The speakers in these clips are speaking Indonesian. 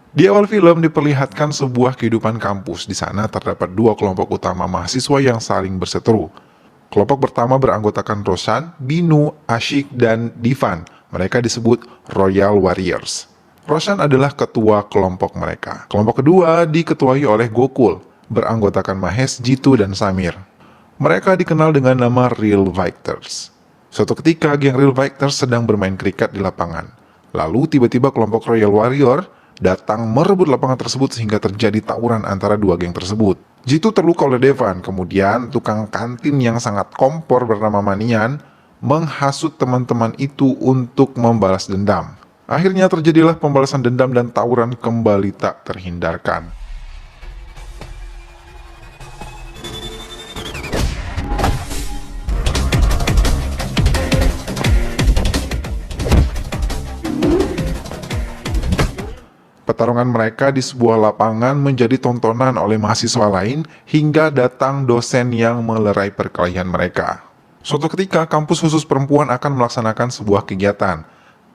Di awal film diperlihatkan sebuah kehidupan kampus. Di sana terdapat dua kelompok utama mahasiswa yang saling berseteru. Kelompok pertama beranggotakan Roshan, Binu, Ashik, dan Divan. Mereka disebut Royal Warriors. Roshan adalah ketua kelompok mereka. Kelompok kedua diketuai oleh Gokul, beranggotakan Mahesh, Jitu, dan Samir. Mereka dikenal dengan nama Real Fighters. Suatu ketika, geng Real Fighters sedang bermain kriket di lapangan. Lalu tiba-tiba kelompok Royal Warrior datang merebut lapangan tersebut sehingga terjadi tawuran antara dua geng tersebut. Jitu terluka oleh Devan, kemudian tukang kantin yang sangat kompor bernama Manian menghasut teman-teman itu untuk membalas dendam. Akhirnya terjadilah pembalasan dendam dan tawuran kembali tak terhindarkan. Pertarungan mereka di sebuah lapangan menjadi tontonan oleh mahasiswa lain hingga datang dosen yang melerai perkelahian mereka. Suatu ketika, kampus khusus perempuan akan melaksanakan sebuah kegiatan.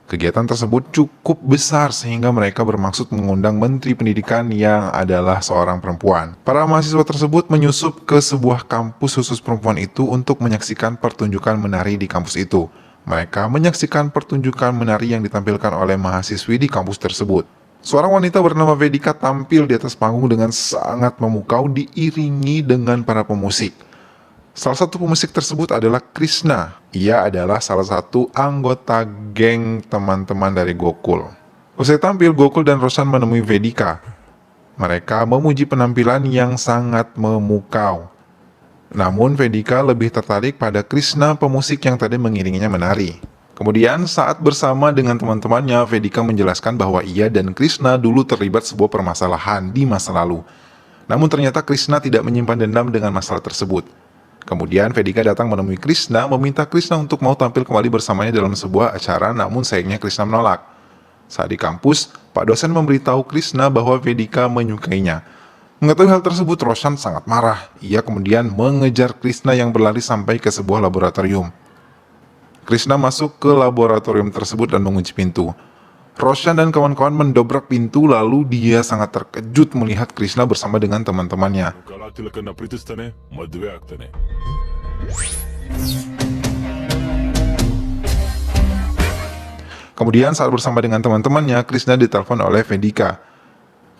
Kegiatan tersebut cukup besar sehingga mereka bermaksud mengundang Menteri Pendidikan yang adalah seorang perempuan. Para mahasiswa tersebut menyusup ke sebuah kampus khusus perempuan itu untuk menyaksikan pertunjukan menari di kampus itu. Mereka menyaksikan pertunjukan menari yang ditampilkan oleh mahasiswi di kampus tersebut. Seorang wanita bernama Vedika tampil di atas panggung dengan sangat memukau diiringi dengan para pemusik. Salah satu pemusik tersebut adalah Krishna. Ia adalah salah satu anggota geng teman-teman dari Gokul. Usai tampil, Gokul dan Roshan menemui Vedika. Mereka memuji penampilan yang sangat memukau. Namun Vedika lebih tertarik pada Krishna, pemusik yang tadi mengiringinya menari. Kemudian saat bersama dengan teman-temannya, Vedika menjelaskan bahwa ia dan Krishna dulu terlibat sebuah permasalahan di masa lalu. Namun ternyata Krishna tidak menyimpan dendam dengan masalah tersebut. Kemudian Vedika datang menemui Krishna, meminta Krishna untuk mau tampil kembali bersamanya dalam sebuah acara, namun sayangnya Krishna menolak. Saat di kampus, Pak dosen memberitahu Krishna bahwa Vedika menyukainya. Mengetahui hal tersebut, Roshan sangat marah. Ia kemudian mengejar Krishna yang berlari sampai ke sebuah laboratorium. Krishna masuk ke laboratorium tersebut dan mengunci pintu. Roshan dan kawan-kawan mendobrak pintu, lalu dia sangat terkejut melihat Krishna bersama dengan teman-temannya. Kemudian saat bersama dengan teman-temannya, Krishna ditelepon oleh Vedika.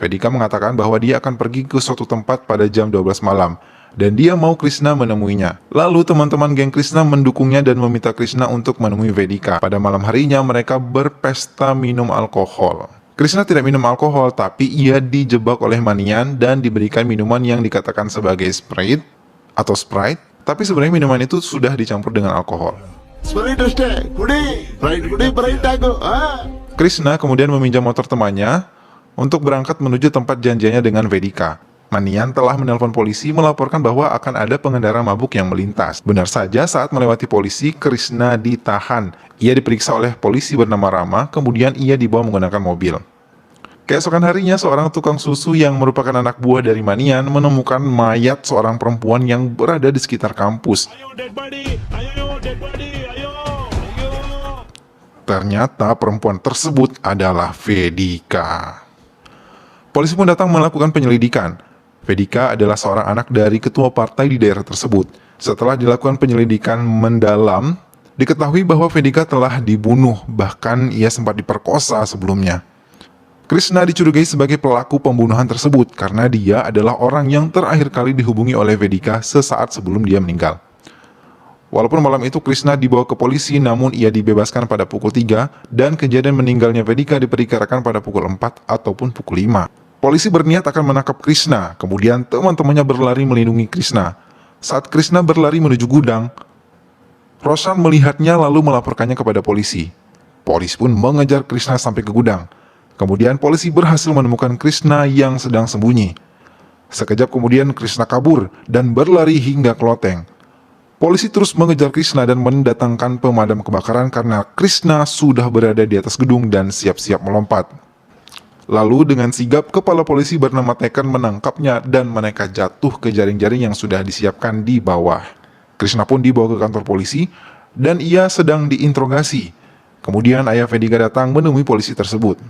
Vedika mengatakan bahwa dia akan pergi ke suatu tempat pada jam 12 malam. Dan dia mau Krishna menemuinya. Lalu teman-teman geng Krishna mendukungnya dan meminta Krishna untuk menemui Vedika. Pada malam harinya mereka berpesta minum alkohol. Krishna tidak minum alkohol, tapi ia dijebak oleh Manian dan diberikan minuman yang dikatakan sebagai Sprite atau Sprite. Tapi sebenarnya minuman itu sudah dicampur dengan alkohol. Krishna kemudian meminjam motor temannya untuk berangkat menuju tempat janjiannya dengan Vedika. Manian telah menelpon polisi melaporkan bahwa akan ada pengendara mabuk yang melintas. Benar saja, saat melewati polisi, Krishna ditahan. Ia diperiksa oleh polisi bernama Rama, kemudian ia dibawa menggunakan mobil. Keesokan harinya, seorang tukang susu yang merupakan anak buah dari Manian menemukan mayat seorang perempuan yang berada di sekitar kampus. Ternyata perempuan tersebut adalah Vedika. Polisi pun datang melakukan penyelidikan. Vedika adalah seorang anak dari ketua partai di daerah tersebut. Setelah dilakukan penyelidikan mendalam, diketahui bahwa Vedika telah dibunuh, bahkan ia sempat diperkosa sebelumnya. Krishna dicurigai sebagai pelaku pembunuhan tersebut karena dia adalah orang yang terakhir kali dihubungi oleh Vedika sesaat sebelum dia meninggal. Walaupun malam itu Krishna dibawa ke polisi, namun ia dibebaskan pada pukul 3 dan kejadian meninggalnya Vedika diperkirakan pada pukul 4 ataupun pukul 5. Polisi berniat akan menangkap Krishna, kemudian teman-temannya berlari melindungi Krishna. Saat Krishna berlari menuju gudang, Roshan melihatnya lalu melaporkannya kepada polisi. Polisi pun mengejar Krishna sampai ke gudang. Kemudian polisi berhasil menemukan Krishna yang sedang sembunyi. Sekejap kemudian Krishna kabur dan berlari hingga ke loteng. Polisi terus mengejar Krishna dan mendatangkan pemadam kebakaran karena Krishna sudah berada di atas gedung dan siap-siap melompat. Lalu dengan sigap, kepala polisi bernama Tekken menangkapnya dan mereka jatuh ke jaring-jaring yang sudah disiapkan di bawah. Krishna pun dibawa ke kantor polisi dan ia sedang diinterogasi. Kemudian ayah Vedika datang menemui polisi tersebut.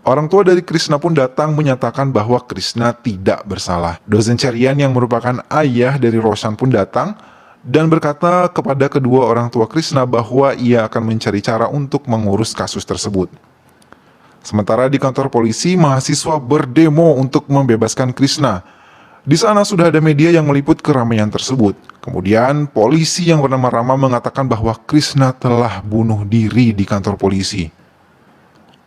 Orang tua dari Krishna pun datang menyatakan bahwa Krishna tidak bersalah. Dosen Cherian yang merupakan ayah dari Roshan pun datang dan berkata kepada kedua orang tua Krishna bahwa ia akan mencari cara untuk mengurus kasus tersebut. Sementara di kantor polisi, mahasiswa berdemo untuk membebaskan Krishna. Di sana sudah ada media yang meliput keramaian tersebut. Kemudian polisi yang bernama Rama mengatakan bahwa Krishna telah bunuh diri di kantor polisi.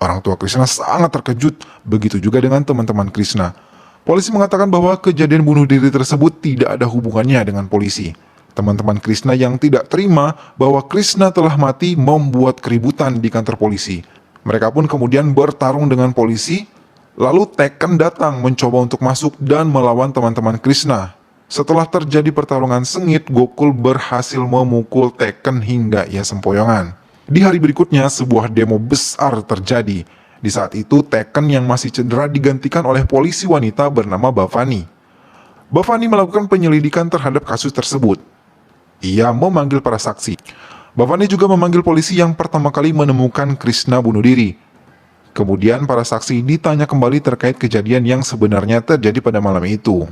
Orang tua Krishna sangat terkejut, begitu juga dengan teman-teman Krishna. Polisi mengatakan bahwa kejadian bunuh diri tersebut tidak ada hubungannya dengan polisi. Teman-teman Krishna yang tidak terima bahwa Krishna telah mati membuat keributan di kantor polisi. Mereka pun kemudian bertarung dengan polisi, lalu Tekken datang mencoba untuk masuk dan melawan teman-teman Krishna. Setelah terjadi pertarungan sengit, Gokul berhasil memukul Tekken hingga ia sempoyongan. Di hari berikutnya, sebuah demo besar terjadi. Di saat itu, Tekken yang masih cedera digantikan oleh polisi wanita bernama Bhavani. Bhavani melakukan penyelidikan terhadap kasus tersebut. Ia memanggil para saksi. Bhavani juga memanggil polisi yang pertama kali menemukan Krishna bunuh diri. Kemudian para saksi ditanya kembali terkait kejadian yang sebenarnya terjadi pada malam itu.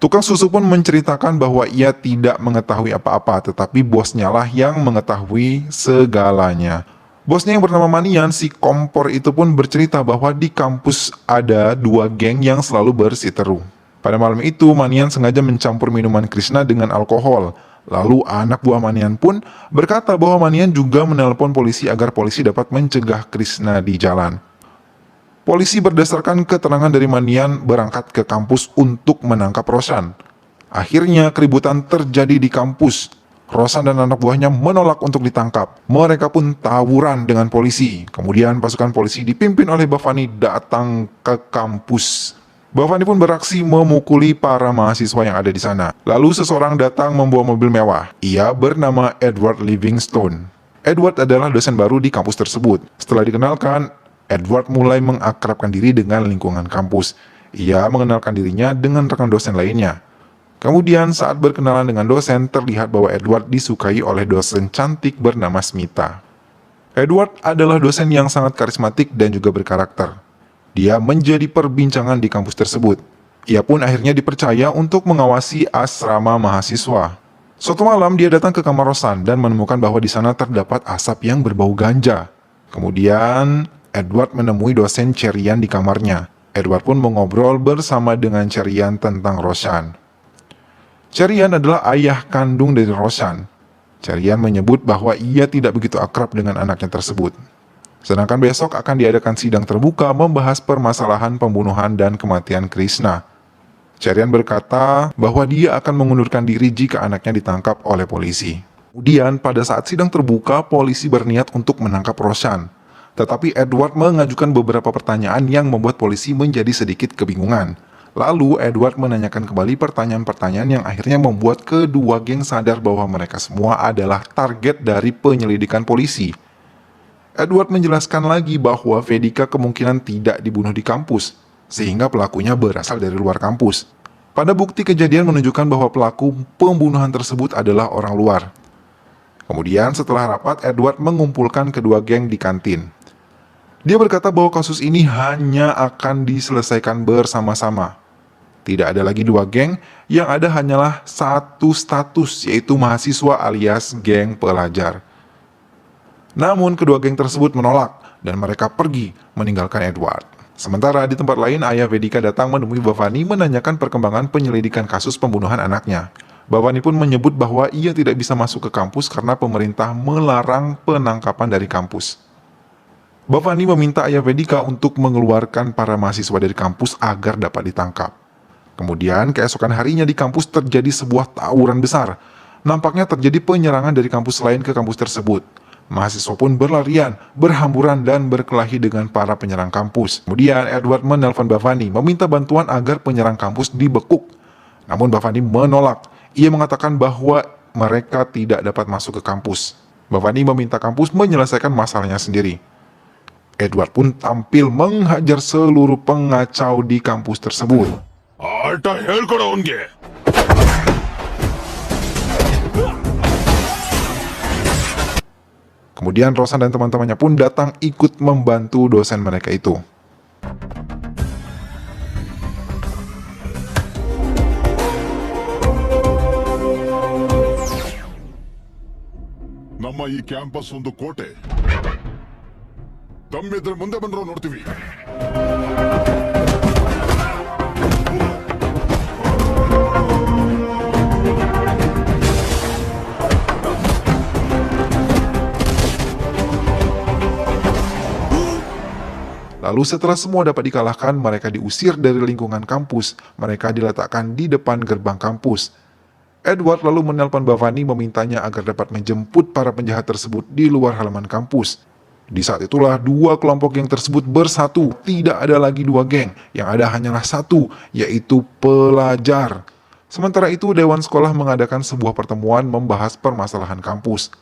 Tukang susu pun menceritakan bahwa ia tidak mengetahui apa-apa, tetapi bosnya lah yang mengetahui segalanya. Bosnya yang bernama Manian, si kompor itu pun bercerita bahwa di kampus ada dua geng yang selalu bersiteru. Pada malam itu, Manian sengaja mencampur minuman Krishna dengan alkohol. Lalu anak buah Manian pun berkata bahwa Manian juga menelpon polisi agar polisi dapat mencegah Krishna di jalan. Polisi berdasarkan keterangan dari Manian berangkat ke kampus untuk menangkap Roshan. Akhirnya keributan terjadi di kampus. Roshan dan anak buahnya menolak untuk ditangkap. Mereka pun tawuran dengan polisi. Kemudian pasukan polisi dipimpin oleh Bhavani datang ke kampus. Bhavani pun beraksi memukuli para mahasiswa yang ada di sana. Lalu seseorang datang membawa mobil mewah. Ia bernama Edward Livingstone. Edward adalah dosen baru di kampus tersebut. Setelah dikenalkan, Edward mulai mengakrabkan diri dengan lingkungan kampus. Ia mengenalkan dirinya dengan rekan dosen lainnya. Kemudian saat berkenalan dengan dosen, terlihat bahwa Edward disukai oleh dosen cantik bernama Smita. Edward adalah dosen yang sangat karismatik dan juga berkarakter. Dia menjadi perbincangan di kampus tersebut. Ia pun akhirnya dipercaya untuk mengawasi asrama mahasiswa. Suatu malam dia datang ke kamar Roshan dan menemukan bahwa di sana terdapat asap yang berbau ganja. Kemudian Edward menemui dosen Cherian di kamarnya. Edward pun mengobrol bersama dengan Cherian tentang Roshan. Cherian adalah ayah kandung dari Roshan. Cherian menyebut bahwa ia tidak begitu akrab dengan anaknya tersebut. Sedangkan besok akan diadakan sidang terbuka membahas permasalahan pembunuhan dan kematian Krishna. Cherian berkata bahwa dia akan mengundurkan diri jika anaknya ditangkap oleh polisi. Kemudian pada saat sidang terbuka, polisi berniat untuk menangkap Roshan. Tetapi Edward mengajukan beberapa pertanyaan yang membuat polisi menjadi sedikit kebingungan. Lalu Edward menanyakan kembali pertanyaan-pertanyaan yang akhirnya membuat kedua geng sadar bahwa mereka semua adalah target dari penyelidikan polisi. Edward menjelaskan lagi bahwa Vedika kemungkinan tidak dibunuh di kampus, sehingga pelakunya berasal dari luar kampus. Pada bukti kejadian menunjukkan bahwa pelaku pembunuhan tersebut adalah orang luar. Kemudian setelah rapat, Edward mengumpulkan kedua geng di kantin. Dia berkata bahwa kasus ini hanya akan diselesaikan bersama-sama. Tidak ada lagi dua geng, yang ada hanyalah satu status, yaitu mahasiswa alias geng pelajar. Namun kedua geng tersebut menolak, dan mereka pergi meninggalkan Edward. Sementara di tempat lain, ayah Vedika datang menemui Bhavani menanyakan perkembangan penyelidikan kasus pembunuhan anaknya. Bhavani pun menyebut bahwa ia tidak bisa masuk ke kampus karena pemerintah melarang penangkapan dari kampus. Bhavani meminta ayah Vedika untuk mengeluarkan para mahasiswa dari kampus agar dapat ditangkap. Kemudian keesokan harinya di kampus terjadi sebuah tawuran besar. Nampaknya terjadi penyerangan dari kampus lain ke kampus tersebut. Mahasiswa pun berlarian, berhamburan dan berkelahi dengan para penyerang kampus. Kemudian Edward menelpon Bhavani meminta bantuan agar penyerang kampus dibekuk. Namun Bhavani menolak. Ia mengatakan bahwa mereka tidak dapat masuk ke kampus. Bhavani meminta kampus menyelesaikan masalahnya sendiri. Edward pun tampil menghajar seluruh pengacau di kampus tersebut. Kemudian Roshan dan teman-temannya pun datang ikut membantu dosen mereka itu. ನಮ್ಮ ಈ ಕ್ಯಾಂಪಸ್ ಒಂದು ಕೋಟೆ. ತಮ್ಮಿದ್ರೆ ಮುಂದೆ ಬಂದ್ರು ನೋಡ್ತೀವಿ. Lalu setelah semua dapat dikalahkan, mereka diusir dari lingkungan kampus. Mereka diletakkan di depan gerbang kampus. Edward lalu menelpon Bhavani memintanya agar dapat menjemput para penjahat tersebut di luar halaman kampus. Di saat itulah dua kelompok geng tersebut bersatu. Tidak ada lagi dua geng, yang ada hanyalah satu, yaitu pelajar. Sementara itu, Dewan Sekolah mengadakan sebuah pertemuan membahas permasalahan kampus.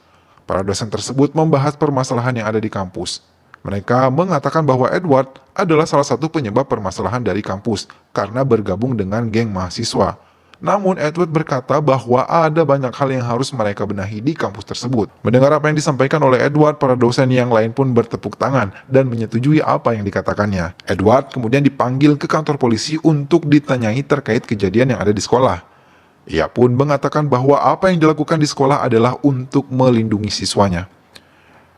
Para dosen tersebut membahas permasalahan yang ada di kampus. Mereka mengatakan bahwa Edward adalah salah satu penyebab permasalahan dari kampus karena bergabung dengan geng mahasiswa. Namun Edward berkata bahwa ada banyak hal yang harus mereka benahi di kampus tersebut. Mendengar apa yang disampaikan oleh Edward, para dosen yang lain pun bertepuk tangan dan menyetujui apa yang dikatakannya. Edward kemudian dipanggil ke kantor polisi untuk ditanyai terkait kejadian yang ada di sekolah. Ia pun mengatakan bahwa apa yang dilakukan di sekolah adalah untuk melindungi siswanya.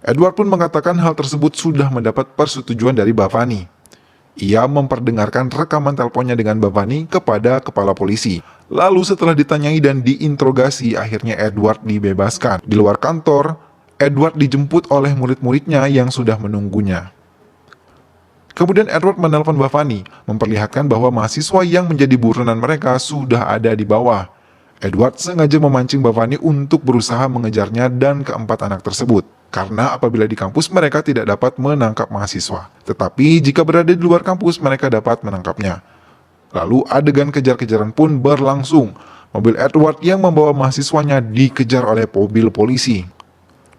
Edward pun mengatakan hal tersebut sudah mendapat persetujuan dari Bhavani. Ia memperdengarkan rekaman teleponnya dengan Bhavani kepada kepala polisi. Lalu setelah ditanyai dan diinterogasi, akhirnya Edward dibebaskan. Di luar kantor, Edward dijemput oleh murid-muridnya yang sudah menunggunya. Kemudian Edward menelpon Bhavani, memperlihatkan bahwa mahasiswa yang menjadi buronan mereka sudah ada di bawah. Edward sengaja memancing Bhavani untuk berusaha mengejarnya dan keempat anak tersebut. Karena apabila di kampus mereka tidak dapat menangkap mahasiswa. Tetapi jika berada di luar kampus mereka dapat menangkapnya. Lalu adegan kejar-kejaran pun berlangsung. Mobil Edward yang membawa mahasiswanya dikejar oleh mobil polisi.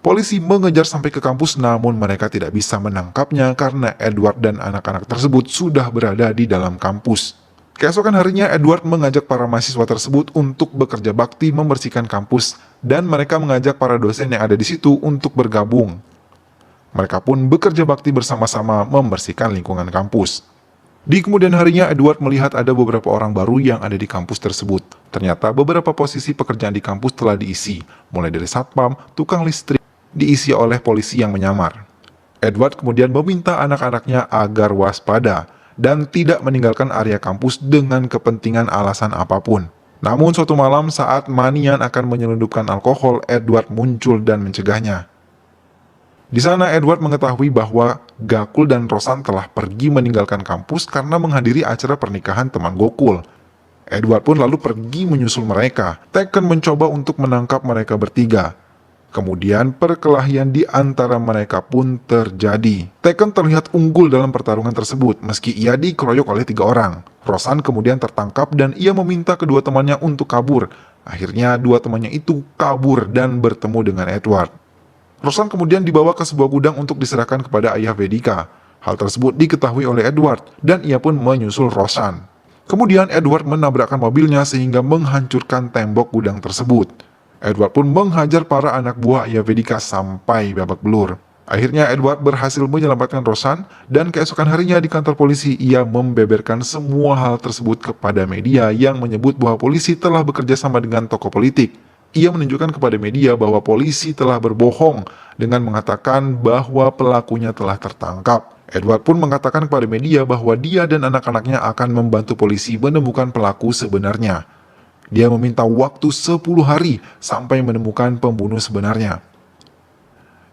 Polisi mengejar sampai ke kampus namun mereka tidak bisa menangkapnya karena Edward dan anak-anak tersebut sudah berada di dalam kampus. Keesokan harinya Edward mengajak para mahasiswa tersebut untuk bekerja bakti membersihkan kampus dan mereka mengajak para dosen yang ada di situ untuk bergabung. Mereka pun bekerja bakti bersama-sama membersihkan lingkungan kampus. Di kemudian harinya Edward melihat ada beberapa orang baru yang ada di kampus tersebut. Ternyata beberapa posisi pekerjaan di kampus telah diisi, mulai dari satpam, tukang listrik, diisi oleh polisi yang menyamar. Edward kemudian meminta anak-anaknya agar waspada dan tidak meninggalkan area kampus dengan kepentingan alasan apapun. Namun suatu malam saat Manian akan menyelundupkan alkohol, Edward muncul dan mencegahnya. Di sana Edward mengetahui bahwa Gakul dan Rosan telah pergi meninggalkan kampus karena menghadiri acara pernikahan teman Gokul. Edward pun lalu pergi menyusul mereka. Tekken mencoba untuk menangkap mereka bertiga. Kemudian perkelahian di antara mereka pun terjadi. Tekken terlihat unggul dalam pertarungan tersebut meski ia dikeroyok oleh 3 orang. Rosan kemudian tertangkap dan ia meminta kedua temannya untuk kabur. Akhirnya 2 temannya itu kabur dan bertemu dengan Edward. Rosan kemudian dibawa ke sebuah gudang untuk diserahkan kepada ayah Vedika. Hal tersebut diketahui oleh Edward dan ia pun menyusul Rosan. Kemudian Edward menabrakkan mobilnya sehingga menghancurkan tembok gudang tersebut. Edward pun menghajar para anak buah ayah Vedika sampai babak belur. Akhirnya Edward berhasil menyelamatkan Rosan dan keesokan harinya di kantor polisi ia membeberkan semua hal tersebut kepada media yang menyebut bahwa polisi telah bekerja sama dengan tokoh politik. Ia menunjukkan kepada media bahwa polisi telah berbohong dengan mengatakan bahwa pelakunya telah tertangkap. Edward pun mengatakan kepada media bahwa dia dan anak-anaknya akan membantu polisi menemukan pelaku sebenarnya. Dia meminta waktu 10 hari sampai menemukan pembunuh sebenarnya.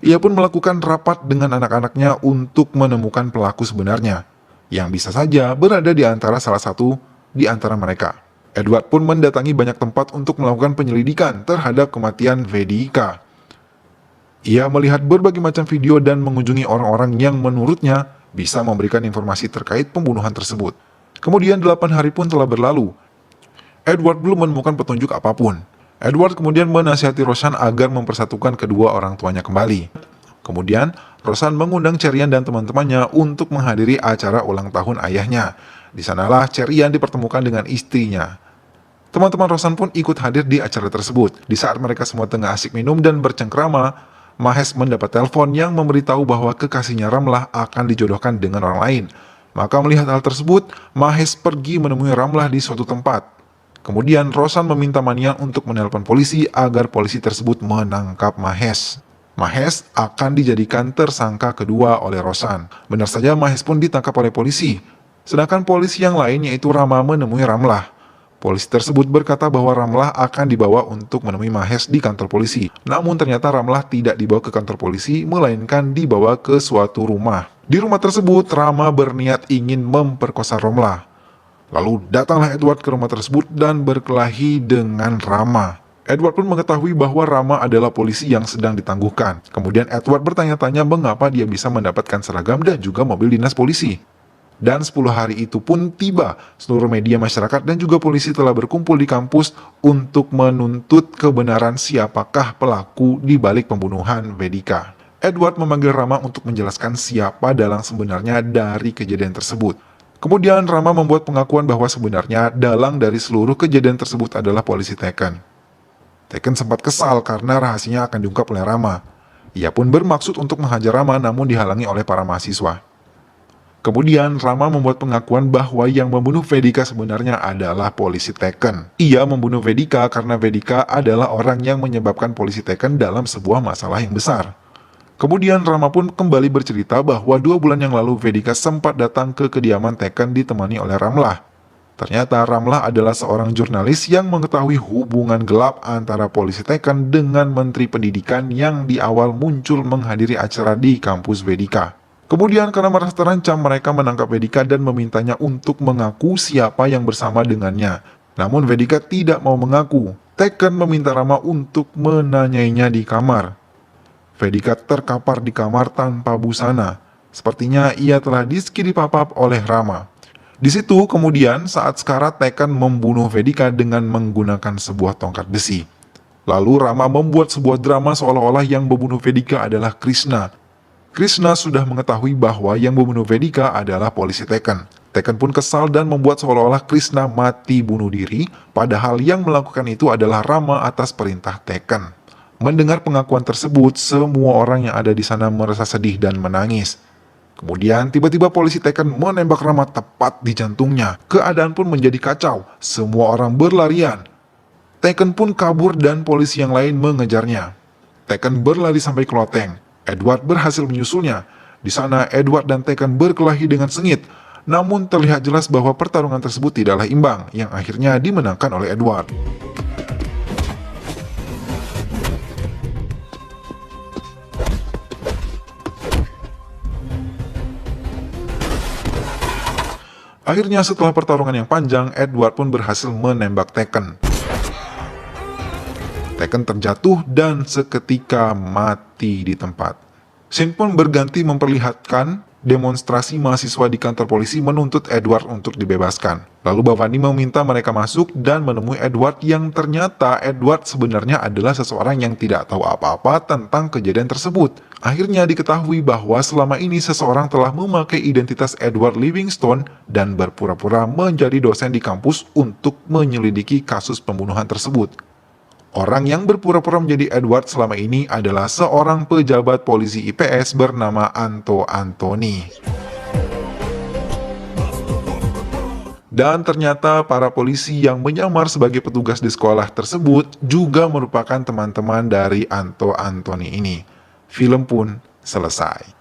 Ia pun melakukan rapat dengan anak-anaknya untuk menemukan pelaku sebenarnya, yang bisa saja berada di antara salah satu di antara mereka. Edward pun mendatangi banyak tempat untuk melakukan penyelidikan terhadap kematian Vedika. Ia melihat berbagai macam video dan mengunjungi orang-orang yang menurutnya bisa memberikan informasi terkait pembunuhan tersebut. Kemudian 8 hari pun telah berlalu. Edward belum menemukan petunjuk apapun. Edward kemudian menasihati Rosan agar mempersatukan kedua orang tuanya kembali. Kemudian, Rosan mengundang Cherian dan teman-temannya untuk menghadiri acara ulang tahun ayahnya. Di sanalah Cherian dipertemukan dengan istrinya. Teman-teman Rosan pun ikut hadir di acara tersebut. Di saat mereka semua tengah asik minum dan bercengkrama, Mahesh mendapat telepon yang memberitahu bahwa kekasihnya Ramlah akan dijodohkan dengan orang lain. Maka melihat hal tersebut, Mahesh pergi menemui Ramlah di suatu tempat. Kemudian Rosan meminta Manian untuk menelpon polisi agar polisi tersebut menangkap Mahesh. Mahes akan dijadikan tersangka kedua oleh Rosan. Benar saja Mahes pun ditangkap oleh polisi. Sedangkan polisi yang lain yaitu Rama menemui Ramlah. Polisi tersebut berkata bahwa Ramlah akan dibawa untuk menemui Mahes di kantor polisi. Namun ternyata Ramlah tidak dibawa ke kantor polisi, melainkan dibawa ke suatu rumah. Di rumah tersebut, Rama berniat ingin memperkosa Ramlah. Lalu datanglah Edward ke rumah tersebut dan berkelahi dengan Rama. Edward pun mengetahui bahwa Rama adalah polisi yang sedang ditangguhkan. Kemudian Edward bertanya-tanya mengapa dia bisa mendapatkan seragam dan juga mobil dinas polisi. Dan 10 hari itu pun tiba, seluruh media masyarakat dan juga polisi telah berkumpul di kampus untuk menuntut kebenaran siapakah pelaku di balik pembunuhan Vedika. Edward memanggil Rama untuk menjelaskan siapa dalang sebenarnya dari kejadian tersebut. Kemudian Rama membuat pengakuan bahwa sebenarnya dalang dari seluruh kejadian tersebut adalah polisi Tekken. Tekken sempat kesal karena rahasianya akan diungkap oleh Rama. Ia pun bermaksud untuk menghajar Rama namun dihalangi oleh para mahasiswa. Kemudian Rama membuat pengakuan bahwa yang membunuh Vedika sebenarnya adalah polisi Tekken. Ia membunuh Vedika karena Vedika adalah orang yang menyebabkan polisi Tekken dalam sebuah masalah yang besar. Kemudian Rama pun kembali bercerita bahwa 2 bulan yang lalu Vedika sempat datang ke kediaman Tekken ditemani oleh Ramlah. Ternyata Ramlah adalah seorang jurnalis yang mengetahui hubungan gelap antara polisi Tekken dengan Menteri Pendidikan yang di awal muncul menghadiri acara di kampus Vedika. Kemudian karena merasa terancam, mereka menangkap Vedika dan memintanya untuk mengaku siapa yang bersama dengannya. Namun Vedika tidak mau mengaku. Tekken meminta Rama untuk menanyainya di kamar. Vedika terkapar di kamar tanpa busana. Sepertinya ia telah diskiripapap oleh Rama. Di situ kemudian saat sekarat Tekken membunuh Vedika dengan menggunakan sebuah tongkat besi. Lalu Rama membuat sebuah drama seolah-olah yang membunuh Vedika adalah Krishna. Krishna sudah mengetahui bahwa yang membunuh Vedika adalah polisi Tekken. Tekken pun kesal dan membuat seolah-olah Krishna mati bunuh diri, padahal yang melakukan itu adalah Rama atas perintah Tekken. Mendengar pengakuan tersebut, semua orang yang ada di sana merasa sedih dan menangis. Kemudian tiba-tiba polisi Tekken menembak Rama tepat di jantungnya. Keadaan pun menjadi kacau, semua orang berlarian. Tekken pun kabur dan polisi yang lain mengejarnya. Tekken berlari sampai ke loteng. Edward berhasil menyusulnya. Di sana Edward dan Tekken berkelahi dengan sengit. Namun terlihat jelas bahwa pertarungan tersebut tidaklah imbang, yang akhirnya dimenangkan oleh Edward. Akhirnya setelah pertarungan yang panjang, Edward pun berhasil menembak Tekken. Tekken terjatuh dan seketika mati di tempat. Scene pun berganti memperlihatkan demonstrasi mahasiswa di kantor polisi menuntut Edward untuk dibebaskan. Lalu Bhavani meminta mereka masuk dan menemui Edward yang ternyata Edward sebenarnya adalah seseorang yang tidak tahu apa-apa tentang kejadian tersebut. Akhirnya diketahui bahwa selama ini seseorang telah memakai identitas Edward Livingstone dan berpura-pura menjadi dosen di kampus untuk menyelidiki kasus pembunuhan tersebut. Orang yang berpura-pura menjadi Edward selama ini adalah seorang pejabat polisi IPS bernama Anto Antoni. Dan ternyata para polisi yang menyamar sebagai petugas di sekolah tersebut juga merupakan teman-teman dari Anto Antoni ini. Film pun selesai.